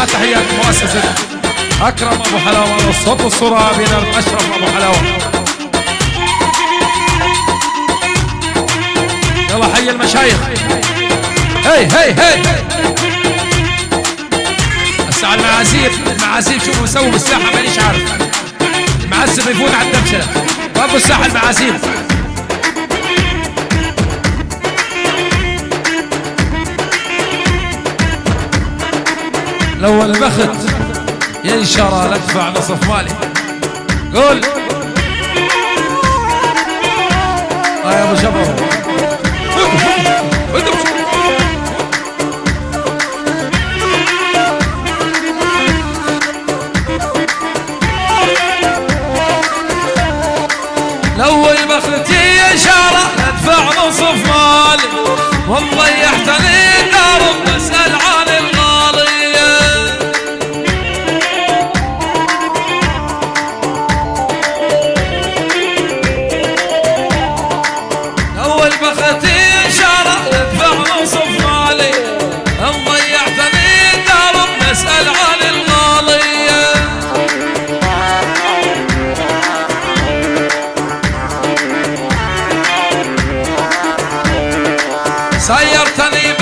مع تحيات مؤسسة أكرم أبو حلاوة والصوت والصورة بين أشرف أبو حلاوة. يلا حي المشايخ. هي هي هي هسه على المعازيف شوفوا سووا بالساحة مانيش عارف. المعزف يفوت على الدبشة رب الساحة المعازيف. لو البخت ينشر ندفع نصف مالي. قول يا ابو جبر. لو البخت ينشر ندفع نصف مالي وضيعتني الدار بسأل عن الغالية. لو البخت ينشر ندفع نصف مالي وضيعتني الدار بسأل عن الغالية. سيرتني